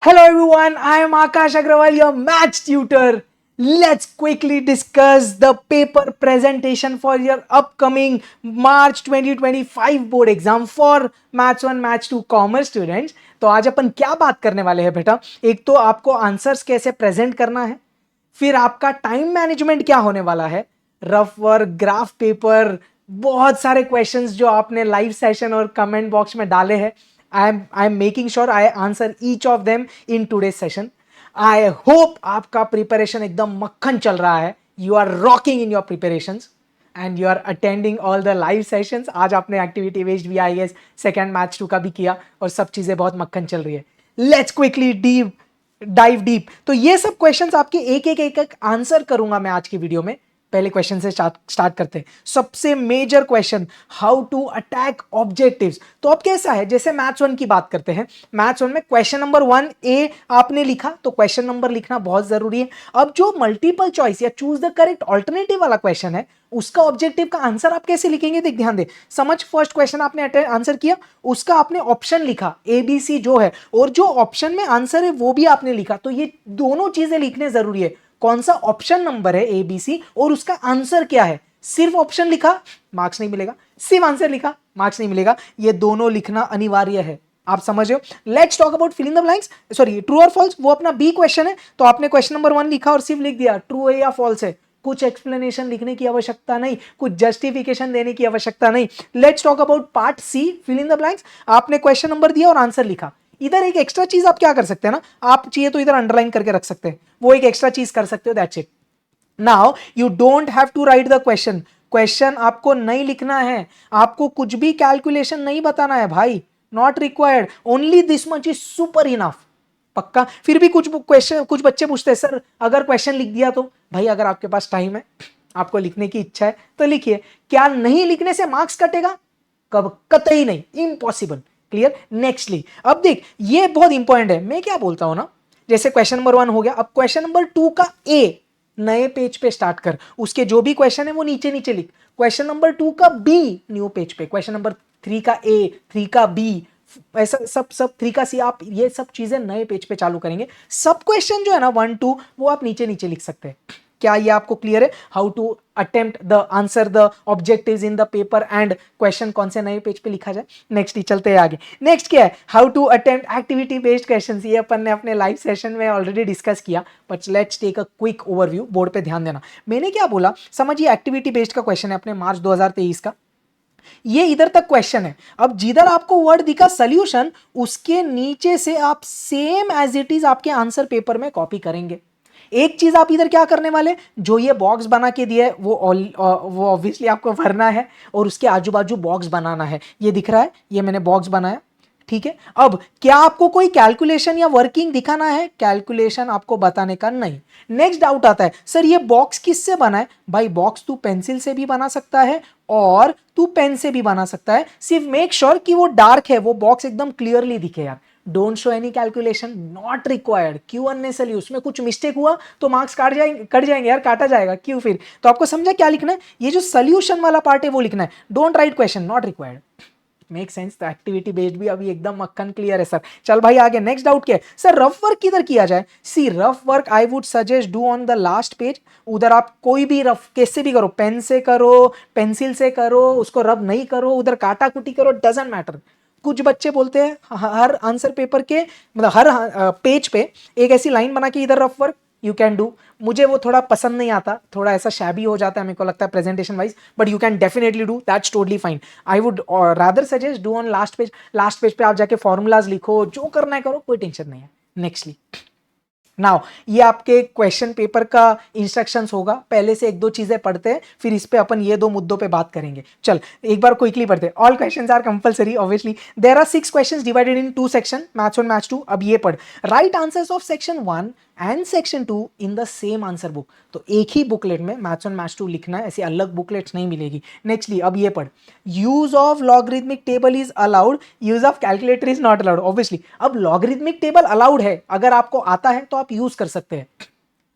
Hello everyone, I am Akash Agrawal, your maths tutor. Let's quickly discuss the paper presentation for your upcoming March 2025 board exam for Maths 1, Maths 2 Commerce students. तो आज अपन क्या बात करने वाले हैं बेटा? एक तो आपको आंसर्स कैसे प्रेजेंट करना है, फिर आपका टाइम मैनेजमेंट क्या होने वाला है, रफ वर्क, ग्राफ पेपर, बहुत सारे क्वेश्चंस जो आपने लाइव सेशन और कमेंट बॉक्स में डाले हैं. I am making sure I answer each of them in today's session. I hope आपका प्रिपरेशन एकदम मक्खन चल रहा है. You are rocking in your preparations and you are attending all the live sessions. आज आपने activity based VIS second maths 2 का भी किया और सब चीजें बहुत मक्खन चल रही है. Let's quickly dive deep. तो ये सब क्वेश्चंस आपके एक आंसर करूंगा मैं आज की वीडियो में. पहले क्वेश्चन से स्टार्ट करते हैं. सबसे major question, how to attack objectives. तो अब कैसा है, जैसे मैथ्स 1 की बात करते हैं. मैथ्स 1 में क्वेश्चन नंबर 1 ए आपने लिखा तो क्वेश्चन नंबर लिखना बहुत जरूरी है. अब जो मल्टीपल चॉइस या चूज द करेक्ट ऑल्टरनेटिव वाला क्वेश्चन है, उसका ऑब्जेक्टिव का आंसर आप कैसे लिखेंगे, देख ध्यान दे. समझ, फर्स्ट क्वेश्चन आपने आंसर किया, उसका आपने ऑप्शन लिखा ABC जो है, और जो ऑप्शन में आंसर है वो भी आपने लिखा. तो ये दोनों चीजें लिखने जरूरी है. कौन सा ऑप्शन नंबर है ABC और उसका आंसर क्या है. सिर्फ ऑप्शन लिखा मार्क्स नहीं मिलेगा, सिर्फ आंसर लिखा मार्क्स नहीं मिलेगा. ये दोनों लिखना अनिवार्य है. आप समझ रहे हो. Let's talk about fill in the blanks. Sorry, true और फॉल्स, वो अपना बी क्वेश्चन है. तो आपने क्वेश्चन नंबर 1 लिखा और सिर्फ लिख दिया ट्रू है या फॉल्स है. कुछ एक्सप्लेनेशन लिखने की आवश्यकता नहीं, कुछ जस्टिफिकेशन देने की आवश्यकता नहीं. Let's talk about part C, fill in the blanks. आपने क्वेश्चन नंबर दिया और आंसर लिखा. इधर एक एक्स्ट्रा चीज आप क्या कर सकते हैं ना, आप चाहिए तो इधर अंडरलाइन करके रख सकते हैं, वो एक एक्स्ट्रा चीज कर सकते हो. That's it. Now you don't have to write the question. Question आपको नहीं लिखना है, आपको कुछ भी कैलकुलेशन नहीं बताना है भाई. Not required, only this much is super enough. पक्का. फिर भी कुछ क्वेश्चन, कुछ बच्चे पूछते हैं सर अगर क्वेश्चन लिख दिया तो. भाई अगर आपके पास टाइम है, आपको लिखने की इच्छा है तो लिखिए. क्या नहीं लिखने से मार्क्स कटेगा? कब? कतई नहीं, इम्पॉसिबल. क्लियर. नेक्स्टली अब देख, ये बहुत इंपॉर्टेंट है. मैं क्या बोलता हूं ना, जैसे क्वेश्चन नंबर 1 हो गया, अब क्वेश्चन नंबर 2 का ए नए पेज पे स्टार्ट कर. उसके जो भी क्वेश्चन है वो नीचे नीचे लिख. क्वेश्चन नंबर 2 का बी न्यू पेज पे. क्वेश्चन नंबर 3 का ए, 3 का बी, ऐसा सब 3 का सी, आप ये सब चीजें नए पेज पे चालू करेंगे. सब क्वेश्चन जो है ना 1 2 वो आप नीचे नीचे लिख सकते हैं. क्या ये आपको क्लियर है? How to attempt the answer the objectives in the paper and question कौन से नए पेज पे लिखा जाए. नेक्स्ट ही चलते हैं आगे. नेक्स्ट क्या है, how to attempt activity based questions. ये अपन ने अपने लाइव सेशन में ऑलरेडी डिस्कस किया, but let's take a quick overview. Board पे ध्यान देना. मैंने क्या बोला, समझिए एक्टिविटी बेस्ड का क्वेश्चन है अपने मार्च 2023 का. ये इधर तक क्वेश्चन है. अब जिधर आपको वर्ड दिखा सोल्यूशन, उसके नीचे से आप सेम एज इट इज आपके आंसर पेपर में कॉपी करेंगे. एक चीज आप इधर क्या करने वाले, जो ये बॉक्स बना के दिया है वो ऑब्वियसली आपको भरना है और उसके आजू बाजू बॉक्स बनाना है. ये दिख रहा है, ये मैंने बॉक्स बनाया. ठीक है. अब क्या आपको कोई कैलकुलेशन या वर्किंग दिखाना है? कैलकुलेशन आपको बताने का नहीं. नेक्स्ट डाउट आता है, सर ये बॉक्स किससे बना है? भाई बॉक्स तू पेंसिल से भी बना सकता है और तू पेन से भी बना सकता है. सिर्फ मेक श्योर कि वो डार्क है, वो बॉक्स एकदम क्लियरली दिखे यार. Don't show any calculation, not required. क्यों अननेसेसरी? उसमें कुछ मिस्टेक हुआ तो मार्क्स कट जाएंगे यार, काटा जाएगा. क्यों फिर? तो आपको समझा क्या लिखना है. ये जो सोल्यूशन वाला पार्ट है वो लिखना है. Don't write question, not required. Make sense. तो एक्टिविटी बेस्ड भी अभी एकदम मक्खन क्लियर है सर. चल भाई आगे. नेक्स्ट डाउट क्या है, सर रफ वर्क किधर किया जाए? See rough work I would suggest do on the last page. उधर आप कोई भी रफ कैसे भी करो, पेन से करो, पेंसिल से करो, उसको रब नहीं करो, उधर काटा कुटी करो, डजंट मैटर. कुछ बच्चे बोलते हैं हर आंसर पेपर के मतलब हर पेज पे एक ऐसी लाइन बना के इधर rough work you can do. मुझे वो थोड़ा पसंद नहीं आता, थोड़ा ऐसा शैबी हो जाता है मेरे को लगता है presentation wise, but you can definitely do, that's totally fine. I would rather suggest do on last page. Last page पे आप जाके फॉर्मूलाज लिखो, जो करना है करो, कोई टेंशन नहीं है. नेक्स्टली नाउ ये आपके क्वेश्चन पेपर का इंस्ट्रक्शंस होगा. पहले से एक दो चीजें पढ़ते हैं, फिर इस पे अपन ये दो मुद्दों पे बात करेंगे. चल एक बार क्विकली पढ़ते हैं. All questions are compulsory obviously. There are 6 questions divided in 2 section, maths 1 maths 2. अब ये पढ़, right answers of section 1 and section 2 in the same answer book. तो एक ही बुकलेट में मैथ्स 1 मैथ्स 2 लिखना है, ऐसी अलग बुकलेट्स नहीं मिलेगी. नेक्स्टली अब ये पढ़, use of logarithmic table is allowed, use of calculator is not allowed. Obviously अब लॉगरिथमिक टेबल अलाउड है, अगर आपको आता है तो आप यूज कर सकते हैं.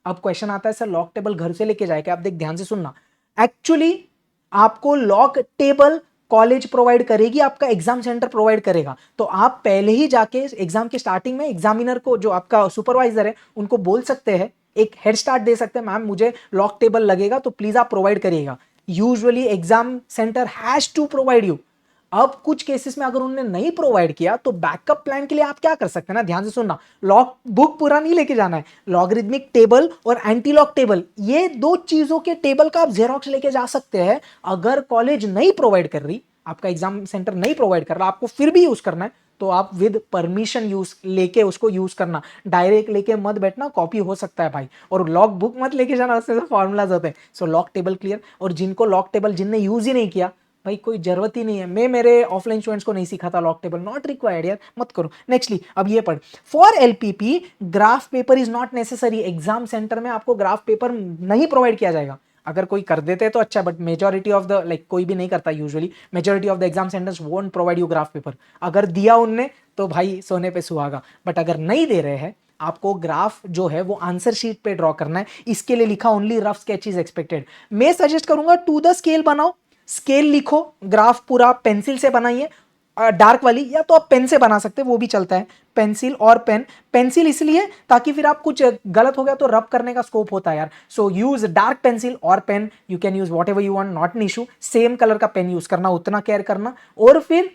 अब क्वेश्चन आता है सर लॉग टेबल घर से लेके जाए क्या? आप देख ध्यान से सुनना. एक्चुअली आपको लॉग टेबल कॉलेज प्रोवाइड करेगी, आपका एग्जाम सेंटर प्रोवाइड करेगा। तो आप पहले ही जाके एग्जाम के स्टार्टिंग में एग्जामिनर को, जो आपका सुपरवाइजर है, उनको बोल सकते हैं, एक हेड स्टार्ट दे सकते हैं, मैम मुझे लॉक टेबल लगेगा तो प्लीज आप प्रोवाइड करिएगा। Usually exam centre has to provide you. अब कुछ केसेस में अगर उन्होंने नहीं प्रोवाइड किया तो बैकअप प्लान के लिए आप क्या कर सकते हैं ना, ध्यान से सुनना, लॉक बुक पूरा नहीं लेके जाना है, लॉगरिदमिक टेबल और एंटी लॉक टेबल, ये दो चीजों के टेबल का आप जेरोक्स लेके जा सकते हैं। अगर कॉलेज नहीं प्रोवाइड कर रही, आपका एग्जाम सेंटर नहीं प्रोवाइड कर रहा, आपको फिर भी यूज करना है, तो आप विद परमिशन यूज लेके उसको यूज करना, डायरेक्ट लेके मत बैठना, कॉपी हो सकता है भाई। और लॉक बुक मत लेके जाना, उसमें फॉर्मूलाज होते हैं। सो लॉक टेबल क्लियर। और जिनको लॉक टेबल, जिनने यूज ही नहीं किया, भाई कोई जरूरत ही नहीं है। मैं मेरे ऑफलाइन स्टूडेंट्स को नहीं सिखाता लॉक टेबल, नॉट रिक्वायर्ड यार, मत करो। नेक्स्टली अब ये पढ़, for LPP graph paper is not necessary. Exam centre में आपको ग्राफ पेपर नहीं प्रोवाइड किया जाएगा। अगर कोई कर देते हैं तो अच्छा, but majority of the, like कोई भी नहीं करता usually, majority of the exam centres won't provide you graph paper. अगर दिया उनने तो भाई सोने पे सुहागा, बट अगर नहीं दे रहे हैं, आपको ग्राफ जो है वो आंसर शीट पे ड्रॉ करना है। इसके लिए लिखा only rough sketch is expected. मैं सजेस्ट करूंगा टू द स्केल बनाओ, स्केल लिखो, ग्राफ पूरा पेंसिल से बनाइए, डार्क वाली, या तो आप पेन से बना सकते हैं, वो भी चलता है, पेंसिल और पेन। पेंसिल इसलिए ताकि फिर आप कुछ गलत हो गया तो रब करने का स्कोप होता है यार। सो यूज डार्क पेंसिल और pen, you can use whatever you want, not an issue. Same colour का पेन यूज करना, उतना केयर करना। और फिर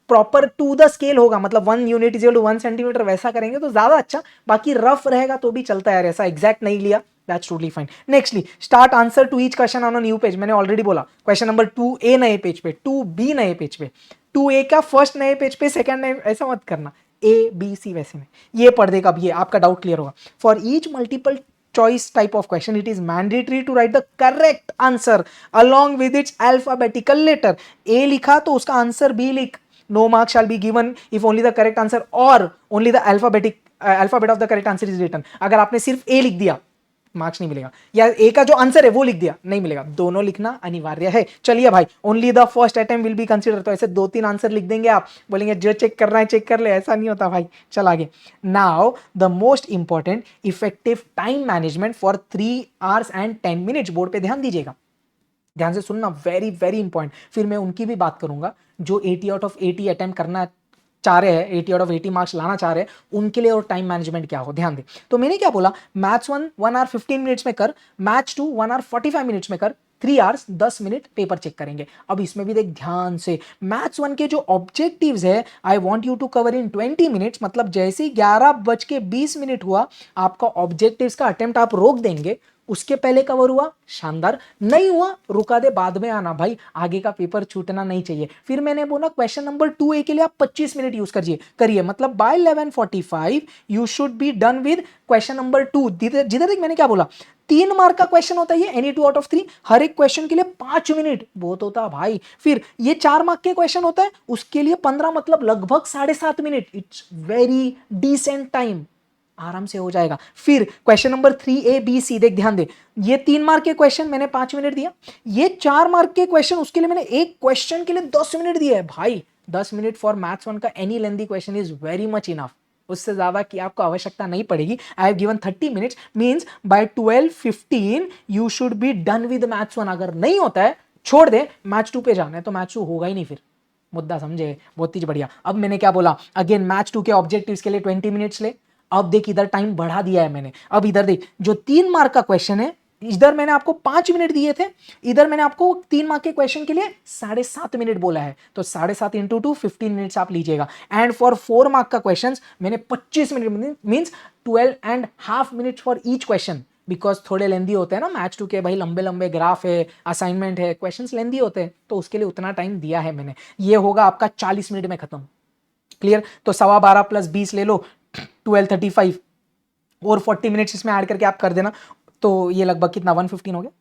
प्रॉपर टू द स्केल होगा, मतलब 1 unit is equal to 1 centimetre, वैसा करेंगे तो ज्यादा अच्छा। बाकी रफ रहेगा तो भी चलता है यार, ऐसा एग्जैक्ट नहीं लिया, that's totally fine. Nextly start answer to each question on a new page. मैंने ऑलरेडी बोला, क्वेश्चन नंबर 2A नए पेज पे, 2B नए पेज पे, 2A का फर्स्ट नए पेज पे, सेकंड नए, ऐसा मत करना, ABC वैसे में। ये पढ़ देगा, अब ये आपका डाउट क्लियर होगा। For each multiple choice type of question, it is mandatory to write the correct answer along with its alphabetical letter। A लिखा तो उसका आंसर B लिख। No mark shall be given if only the correct answer or only the alphabet of the correct answer is written। अगर आपने सिर्फ A लिख दिया, marks नहीं मिलेगा, या ए का जो आंसर है वो लिख दिया, नहीं मिलेगा। दोनों लिखना अनिवार्य है। चलिए भाई, only the first attempt will be consider. तो ऐसे 2-3 आंसर लिख देंगे, आप बोलेंगे जो चेक करना है चेक कर ले, ऐसा नहीं होता भाई। चल आगे। Now the most important, effective time management for 3 hours and 10 minutes। Board पे ध्यान दीजिएगा, ध्यान से सुनना, वेरी वेरी इंपॉर्टेंट। फिर मैं उनकी भी बात करूंगा जो 80 out of 80 अटेम्प्ट करना चाह रहे हैं, 80 out of 80 मार्क्स लाना चाह रहे हैं, उनके लिए और टाइम मैनेजमेंट क्या हो, ध्यान दे। तो मैंने क्या बोला, मैथ्स 1 hour 15 मिनट्स में कर, मैथ्स 2 1 hour 45 मिनट्स में कर, 3 hours 10 मिनट पेपर चेक करेंगे। अब इसमें भी देख ध्यान से, मैथ्स 1 के जो ऑब्जेक्टिव्स है, I want you to cover in 20 minutes. मतलब जैसे ही 11:20 हुआ, आपका ऑब्जेक्टिव्स का अटेम्प्ट आप रोक देंगे, उसके पहले कवर हुआ, शानदार, नहीं हुआ रुका दे, बाद में आना भाई, आगे का पेपर छूटना नहीं चाहिए। फिर मैंने बोला क्वेश्चन नंबर 2A के लिए आप 25 मिनट यूज करिए, मतलब by 11:45 you should be done with question number 2। जिधर तक मैंने क्या बोला, 3 मार्क का क्वेश्चन होता है ये, एनी 2 out of 3, हर एक क्वेश्चन के लिए 5 मिनट बहुत होता है भाई। फिर ये 4 मार्क के क्वेश्चन होता है, उसके लिए 15, मतलब लगभग 7.5 minute. It's very decent time, आराम से हो जाएगा। फिर question number 3A B C, देख ध्यान दे, ये 3 मार्क के क्वेश्चन मैंने 5 मिनट दिया, ये 4 मार्क के क्वेश्चन, उसके लिए मैंने एक क्वेश्चन के लिए 10 मिनट दिया है भाई। 10 मिनट फॉर मैथ्स 1 का any lengthy question is very much enough, उससे ज्यादा की आपको आवश्यकता नहीं पड़ेगी। I have given 30 minutes, means by 12:15 you should be done with maths 1। अगर नहीं होता है छोड़ दे, मैथ्स 2 पे जाना है तो मैथ्स 2 होगा ही नहीं। फिर मुद्दा समझे, बहुत ही बढ़िया। अब मैंने क्या बोला, अगेन मैथ्स 2 के ऑब्जेक्टिव्स के लिए 20 मिनट्स ले। अब देख इधर टाइम बढ़ा दिया है मैंने, अब इधर देख, जो 3 मार्क का क्वेश्चन है, इधर मैंने आपको 5 मिनट दिए थे, इधर मैंने आपको 3 मार्क के क्वेश्चन के लिए 7.5 मिनट बोला है, तो 7.5 into 2 15 मिनट्स आप लीजिएगा। एंड फॉर 4 मार्क का क्वेश्चन मैंने 25 minute, means 12.5 minutes for each question, because थोड़े लेंदी होते हैं ना मैथ्स 2 के भाई, लंबे लंबे ग्राफ है, असाइनमेंट है, क्वेश्चंस लेंदी होते हैं, तो उसके लिए उतना टाइम दिया है मैंने। ये होगा आपका 40 मिनट में खत्म, क्लियर। तो 12.25 + 20 ले लो, 12:35, और 40 मिनट्स इसमें ऐड करके आप कर देना, तो ये लगभग कितना 115 हो गया।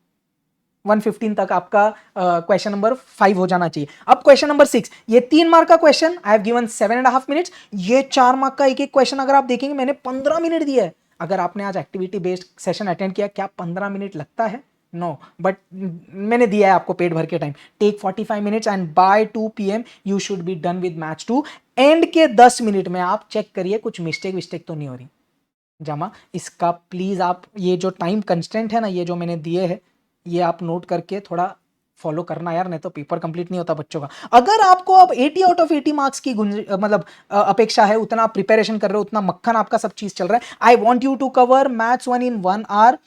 115 तक आपका क्वेश्चन नंबर 5 हो जाना चाहिए। अब क्वेश्चन नंबर 6, ये 3 मार्क का question, I have given 7.5 minutes. ये 4 मार्क का एक एक क्वेश्चन अगर आप देखेंगे, मैंने 15 मिनट दिया है। अगर आपने आज एक्टिविटी बेस्ड सेशन अटेंड किया, क्या 15 मिनट लगता है? नो, बट मैंने दिया है आपको पेट भर के time. Take 45 minutes and by 2 PM you should be done with maths 2। And के 10 मिनट में आप चेक करिए कुछ मिस्टेक तो नहीं हो रही जमा। इसका प्लीज आप, ये जो टाइम कंस्टेंट है ना, ये जो मैंने दिए है, ये आप नोट करके थोड़ा फॉलो करना यार, नहीं तो पेपर कंप्लीट नहीं होता बच्चों का। अगर आपको अब 80 आउट ऑफ 80 मार्क्स की मतलब अपेक्षा है, उतना आप प्रिपरेशन कर रहे हो, उतना मक्खन आपका सब चीज चल रहा है, I want you to cover maths 1 in 1 hour,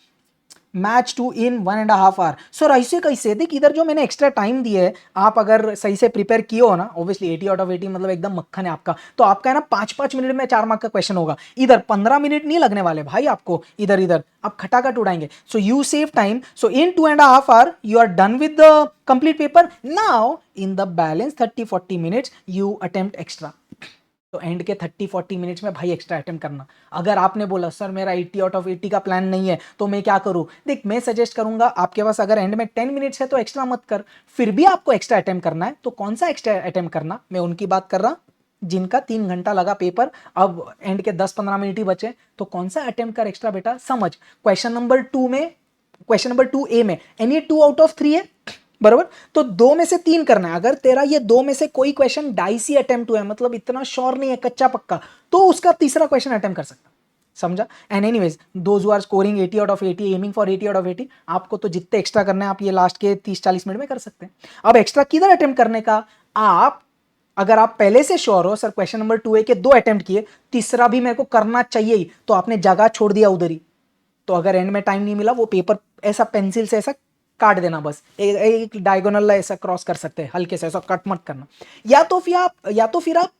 maths 2 in 1.5 hour. Sir ऐसे कैसे? देख इधर जो मैंने एक्स्ट्रा टाइम दिए है, आप अगर सही से प्रिपेयर किए हो ना, ऑब्वियसली 80 आउट ऑफ 80 मतलब एकदम मक्खन है आपका, तो आपका है ना 5-5 मिनट में 4 मार्क का क्वेश्चन होगा। इधर 15 मिनट नहीं लगने वाले भाई आपको, इधर इधर आप खटाखट उड़ाएंगे। So you save time, so in 2.5 hour you are done with the complete paper. Now in the balance 30-40 minutes you attempt extra. तो एंड के 30-40 मिनट्स में भाई एक्स्ट्रा अटेम्प्ट करना। अगर आपने बोला सर मेरा 80 आउट ऑफ 80 का प्लान नहीं है तो मैं क्या करूं, देख मैं सजेस्ट करूंगा आपके पास अगर एंड में 10 मिनट्स है तो एक्स्ट्रा मत कर, फिर भी आपको एक्स्ट्रा अटेम्प्ट करना है तो कौन सा एक्स्ट्रा अटेम्प्ट करना, मैं उनकी बात कर रहा जिनका 3 घंटा लगा पेपर, अब एंड के 10-15 मिनट ही बचे, तो कौन सा अटेम्प्ट कर एक्स्ट्रा बेटा। समझ, क्वेश्चन नंबर 2 में, क्वेश्चन नंबर 2A में एनी 2 आउट ऑफ 3 है बराबर, तो 2 में से 3 करना है। अगर तेरा ये 2 में से कोई क्वेश्चन डाइसी अटेम्प्ट हुआ है, मतलब इतना श्योर नहीं है, कच्चा पक्का, तो उसका तीसरा क्वेश्चन अटेम्प्ट कर सकता, समझा। And anyways those who are scoring 80 out of 80, aiming for 80 out of 80, आपको तो जितने एक्स्ट्रा करना है आप ये लास्ट के 30-40 मिनट में कर सकते हैं। अब एक्स्ट्रा किधर अटेम्प्ट करने का, आप अगर आप पहले से श्योर हो सर क्वेश्चन नंबर 2A के 2 अटेम्प्ट किए, तीसरा भी मेरे को करना चाहिए ही, तो आपने जगह छोड़ दिया उधर ही, तो अगर एंड में टाइम नहीं मिला वो पेपर ऐसा पेंसिल से ऐसा काट देना, बस एक डायगोनल ऐसा क्रॉस कर सकते हैं, हल्के से ऐसा कट मत करना। या तो फिर आप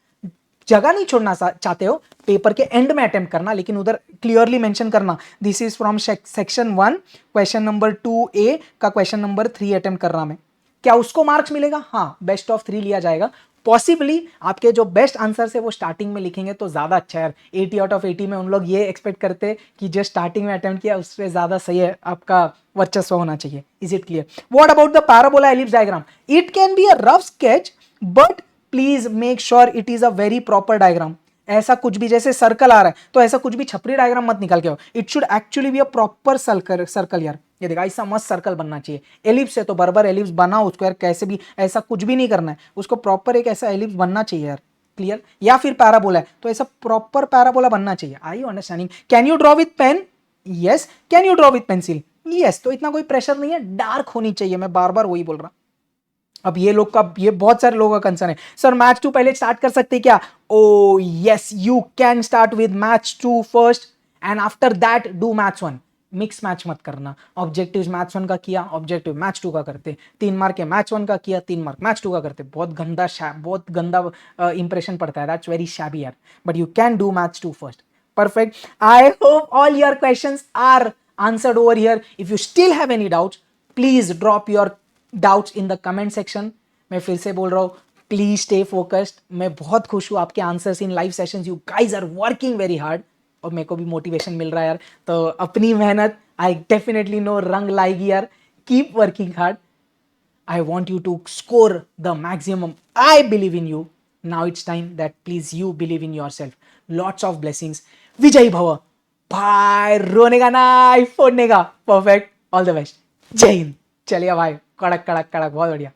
जगह नहीं छोड़ना चाहते हो, पेपर के एंड में अटेम्प्ट करना, लेकिन उधर क्लियरली मेंशन करना this is from section 1 question number 2A का क्वेश्चन नंबर 3 अटेम्प्ट कर रहा मैं। क्या उसको मार्क्स मिलेगा? हाँ, बेस्ट ऑफ 3 लिया जाएगा। पॉसिबली आपके जो बेस्ट आंसर है वो स्टार्टिंग में लिखेंगे तो ज्यादा अच्छा है। 80 आउट ऑफ 80 में उन लोग ये एक्सपेक्ट करते कि जो स्टार्टिंग में अटेम्प्ट किया उससे ज्यादा सही है, आपका वर्चस्व होना चाहिए। Is it clear? What about the parabola ellipse diagram? It can be a rough sketch but please make sure it is a very proper diagram. ऐसा कुछ भी जैसे सर्कल आ रहा है तो ऐसा कुछ भी छपरी डायग्राम मत निकाल के आओ, it should actually be a proper circle यार। ये देखा, ऐसा मस्त सर्कल बनना चाहिए। एलिप्स है तो बराबर एलिप्स बनाओ उसको यार, कैसे भी ऐसा कुछ भी नहीं करना है उसको, प्रॉपर एक ऐसा एलिप्स बनना चाहिए यार। क्लियर? या फिर पैराबोला है तो ऐसा प्रॉपर पैराबोला बनना चाहिए। I you understanding? Can you draw with pen? Yes. Can you draw with pencil? Yes. तो इतना कोई प्रेशर नहीं है, डार्क होनी चाहिए, मैं बार बार वही बोल रहा। अब ये बहुत सारे लोगों का कंसर्न है, सर मैच 2 पहले स्टार्ट कर सकते क्या? ओ yes, you can start with match 2 first and after that do match 1। Mix match मत करना। ऑब्जेक्टिव मैच 1 का किया, ऑब्जेक्टिव मैच 2 का करते, 3 मार्क के मैच 1 का किया, 3 मार्क मैच 2 का करते। बहुत गंदा इंप्रेशन पड़ता है, दैट्स वेरी शैबी यार। But you can do match 2 first. Perfect. I hope all your questions are answered over here. If you still have any doubts, please drop your doubts in the comment section. मैं फिर से बोल रहा हूँ, please stay focused. मैं बहुत खुश हूँ आपके answers in live sessions, you guys are working very hard, और मेरे को भी मोटिवेशन मिल रहा है यार। तो अपनी मेहनत आई डेफिनेटली नो रंग लाएगी यार। Keep working hard. I want you to score the maximum. I believe in you. Now it's time that please you believe in yourself. Lots of blessings. Vijay Bhava. भाई रोने का ना, फोड़ने का। Perfect. All the best. जय हिंद। चलिए भाई, कड़क कड़क कड़क, बहुत बढ़िया।